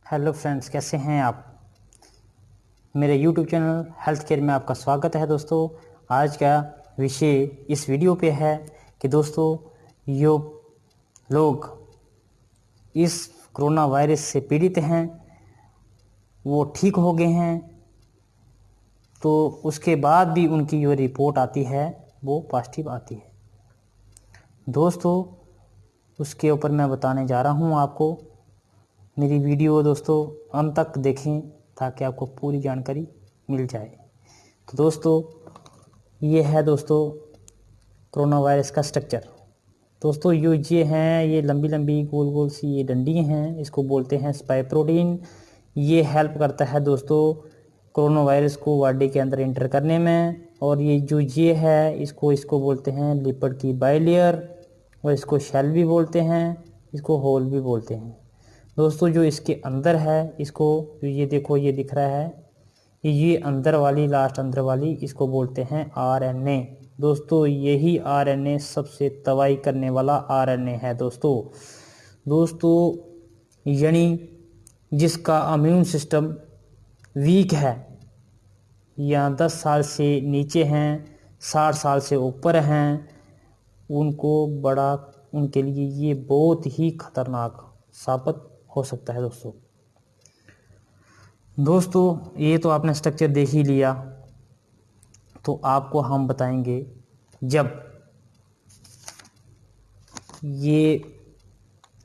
Hello friends, कैसे हैं आप। मेरे यूट्यूब चैनल हेल्थ केयर में आपका स्वागत है। दोस्तों, आज का विषय इस वीडियो पे है कि दोस्तों जो लोग इस कोरोना वायरस से पीड़ित हैं वो ठीक हो गए हैं, तो उसके बाद भी उनकी जो रिपोर्ट आती है वो पॉजिटिव आती है। दोस्तों, उसके ऊपर मैं बताने जा रहा हूँ आपको। मेरी वीडियो दोस्तों अंत तक देखें ताकि आपको पूरी जानकारी मिल जाए। तो दोस्तों, ये है दोस्तों कोरोना वायरस का स्ट्रक्चर। दोस्तों ये हैं, ये लंबी लंबी गोल गोल सी ये डंडी हैं, इसको बोलते हैं स्पाइक प्रोटीन। ये हेल्प करता है दोस्तों कोरोना वायरस को बॉडी के अंदर एंटर करने में। और ये है इसको बोलते हैं लिपिड की बाइलेयर, और इसको शेल भी बोलते हैं, इसको होल भी बोलते हैं। दोस्तों जो इसके अंदर है, इसको ये देखो, ये दिख रहा है, ये अंदर वाली लास्ट अंदर वाली इसको बोलते हैं आरएनए। दोस्तों यही आरएनए सबसे तबाही करने वाला आरएनए है दोस्तों यानी जिसका इम्यून सिस्टम वीक है या 10 साल से नीचे हैं, 60 साल से ऊपर हैं, उनके लिए ये बहुत ही खतरनाक साबित हो सकता है। दोस्तों ये तो आपने स्ट्रक्चर देख ही लिया, तो आपको हम बताएंगे जब ये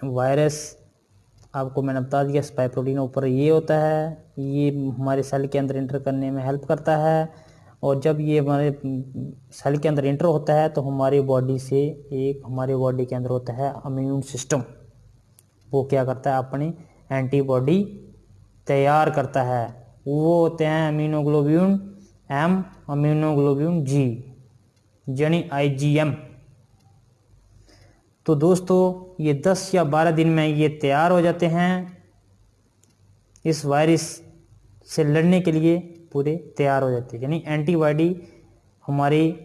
वायरस, आपको मैंने बता दिया स्पाइक प्रोटीन ऊपर ये होता है, ये हमारे सेल के अंदर एंटर करने में हेल्प करता है। और जब ये हमारे सेल के अंदर एंटर होता है तो हमारी बॉडी के अंदर होता है इम्यून सिस्टम। वो क्या करता है, अपनी एंटीबॉडी तैयार करता है। वो होते हैं इम्यूनोग्लोब्यून एम, इम्यूनोग्लोब्यून जी, यानी IgM। तो दोस्तों ये 10 या 12 दिन में ये तैयार हो जाते हैं, इस वायरस से लड़ने के लिए पूरे तैयार हो जाते हैं। यानी एंटीबॉडी हमारी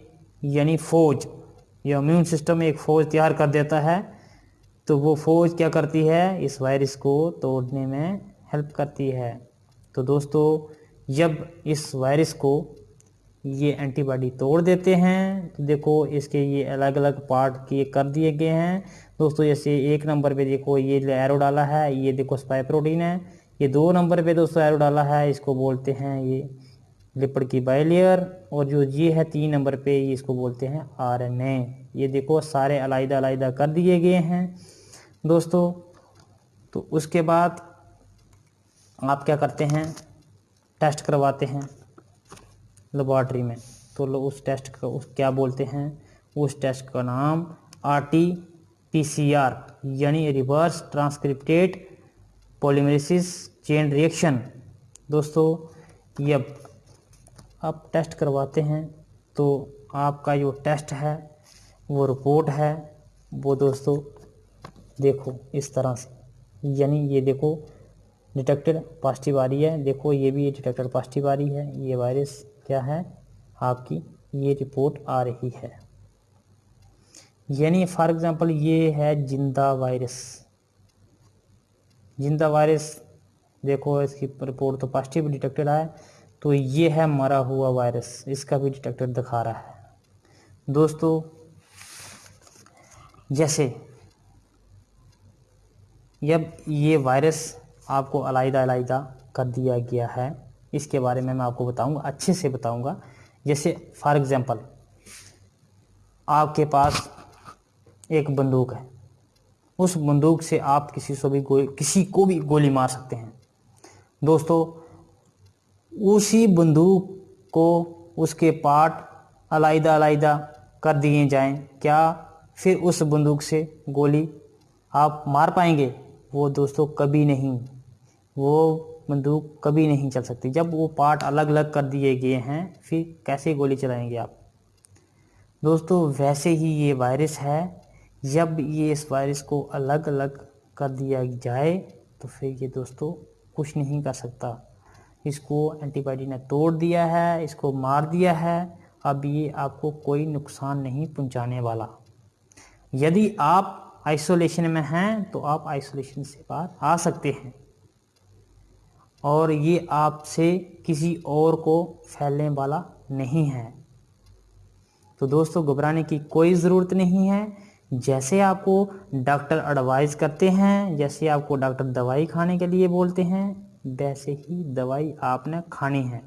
यानी फौज, ये इम्यून सिस्टम एक फौज तैयार कर देता है। तो वो फौज क्या करती है, इस वायरस को तोड़ने में हेल्प करती है। तो दोस्तों जब इस वायरस को ये एंटीबॉडी तोड़ देते हैं तो देखो इसके ये अलग अलग पार्ट किए कर दिए गए हैं। दोस्तों जैसे 1 नंबर पे देखो ये एरो डाला है, ये देखो स्पाइक प्रोटीन है। ये 2 नंबर पे दोस्तों एरो डाला है, इसको बोलते हैं ये लिपिड की बाइलेयर। और जो ये है 3 नंबर पे, ये इसको बोलते हैं RNA। ये देखो सारे अलग अलग कर दिए गए हैं दोस्तों। तो उसके बाद आप क्या करते हैं, टेस्ट करवाते हैं लेबॉर्ट्री में। तो उस टेस्ट का क्या बोलते हैं, उस टेस्ट का नाम RT-PCR यानी रिवर्स ट्रांसक्रिप्टेड पॉलीमरेसिस चेन रिएक्शन। दोस्तों ये आप टेस्ट करवाते हैं तो आपका जो टेस्ट है वो रिपोर्ट है वो दोस्तों देखो इस तरह से, यानी ये देखो डिटेक्टेड पॉजिटिव आ रही है। देखो ये भी डिटेक्टेड पॉजिटिव आ रही है, ये वायरस क्या है आपकी, ये रिपोर्ट आ रही है। यानी फॉर एग्जांपल ये है जिंदा वायरस, देखो इसकी रिपोर्ट तो पॉजिटिव डिटेक्टेड है। तो ये है मरा हुआ वायरस, इसका भी डिटेक्टेड दिखा रहा है। दोस्तों जैसे जब ये वायरस आपको अलग-अलग कर दिया गया है, इसके बारे में मैं आपको बताऊंगा, अच्छे से बताऊंगा। जैसे फॉर एग्जांपल आपके पास एक बंदूक है, उस बंदूक से आप किसी को भी गोली मार सकते हैं। दोस्तों उसी बंदूक को उसके पार्ट अलग कर दिए जाएं, क्या फिर उस बंदूक से गोली आप मार पाएंगे? वो दोस्तों कभी नहीं, वो बंदूक कभी नहीं चल सकती। जब वो पार्ट अलग अलग कर दिए गए हैं फिर कैसे गोली चलाएंगे आप? दोस्तों वैसे ही ये वायरस है, जब ये इस वायरस को अलग अलग कर दिया जाए तो फिर ये दोस्तों कुछ नहीं कर सकता। इसको एंटीबॉडी ने तोड़ दिया है, इसको मार दिया है, अब ये आपको कोई नुकसान नहीं पहुंचाने वाला। यदि आप आइसोलेशन में हैं तो आप आइसोलेशन से बाहर आ सकते हैं। और ये आपसे किसी और को फैलने वाला नहीं है। तो दोस्तों घबराने की कोई ज़रूरत नहीं है। जैसे आपको डॉक्टर एडवाइस करते हैं, जैसे आपको डॉक्टर दवाई खाने के लिए बोलते हैं, वैसे ही दवाई आपने खानी है।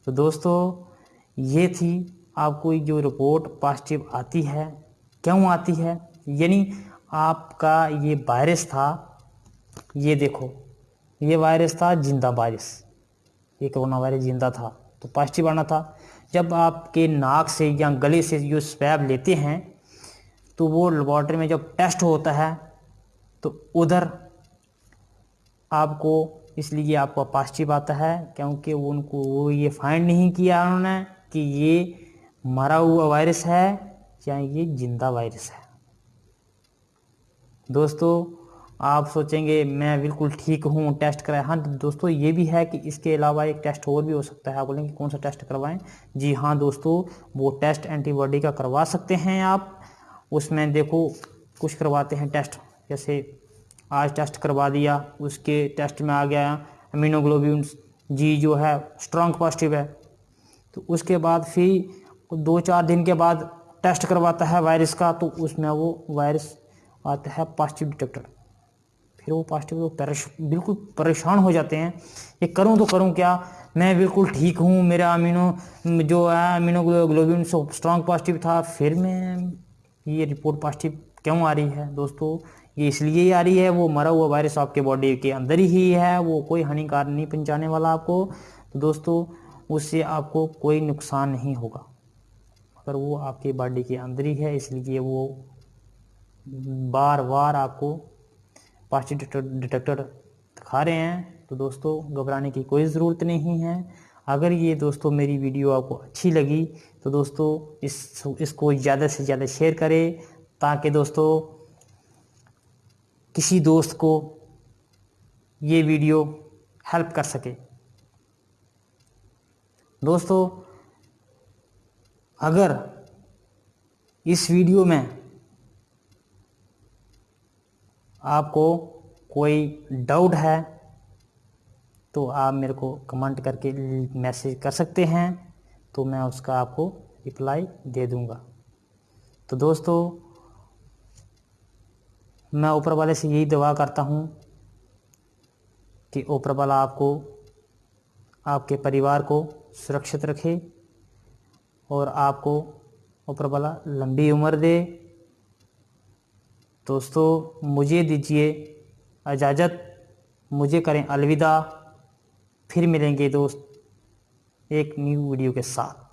तो दोस्तों ये थी आपको जो रिपोर्ट पॉजिटिव आती है, क्यों आती है, यानी आपका ये वायरस था, ये देखो ये वायरस था जिंदा वायरस, ये कोरोना वायरस जिंदा था तो पॉजिटिव आना था। जब आपके नाक से या गले से जो स्वैब लेते हैं तो वो लेबॉर्ट्री में जब टेस्ट होता है तो उधर आपको, इसलिए आपको पॉजिटिव आता है, क्योंकि वो ये फाइंड नहीं किया उन्होंने कि ये मरा हुआ वायरस है या ये जिंदा वायरस है। दोस्तों आप सोचेंगे मैं बिल्कुल ठीक हूँ, टेस्ट कराएं। हाँ दोस्तों ये भी है कि इसके अलावा एक टेस्ट और भी हो सकता है। आप बोलेंगे कौन सा टेस्ट करवाएं? जी हाँ दोस्तों, वो टेस्ट एंटीबॉडी का करवा सकते हैं आप। उसमें देखो कुछ करवाते हैं टेस्ट, जैसे आज टेस्ट करवा दिया, उसके टेस्ट में आ गया अमीनोग्लोबिन जी जो है स्ट्रॉन्ग पॉजिटिव है, तो उसके बाद फिर 2-4 दिन के बाद टेस्ट करवाता है वायरस का, तो उसमें वो वायरस आता है पॉजिटिव डिटेक्टर। फिर वो पॉजिटिव बिल्कुल परेशान हो जाते हैं, ये करूं तो करूं क्या, मैं बिल्कुल ठीक हूं, मेरा अमीनोग्लोबिन स्ट्रॉन्ग पॉजिटिव था, फिर मैं ये रिपोर्ट पॉजिटिव क्यों आ रही है? दोस्तों ये इसलिए ही आ रही है, वो मरा हुआ वायरस आपके बॉडी के अंदर ही है, वो कोई हानिकारक नहीं पहुंचाने वाला आपको। तो दोस्तों उससे आपको कोई नुकसान नहीं होगा, अगर वो आपके बॉडी के अंदर ही है, इसलिए वो बार बार आपको पॉजिटिव डिटेक्टर दिखा रहे हैं। तो दोस्तों घबराने की कोई ज़रूरत नहीं है। अगर ये दोस्तों मेरी वीडियो आपको अच्छी लगी तो दोस्तों इसको ज़्यादा से ज़्यादा शेयर करें, ताकि दोस्तों किसी दोस्त को ये वीडियो हेल्प कर सके। दोस्तों अगर इस वीडियो में आपको कोई डाउट है तो आप मेरे को कमेंट करके मैसेज कर सकते हैं, तो मैं उसका आपको रिप्लाई दे दूंगा। तो दोस्तों मैं ऊपर वाले से यही दुआ करता हूँ कि ऊपर वाला आपको, आपके परिवार को सुरक्षित रखे और आपको ऊपर वाला लंबी उम्र दे। दोस्तों मुझे दीजिए इजाज़त, मुझे करें अलविदा। फिर मिलेंगे दोस्त एक न्यू वीडियो के साथ।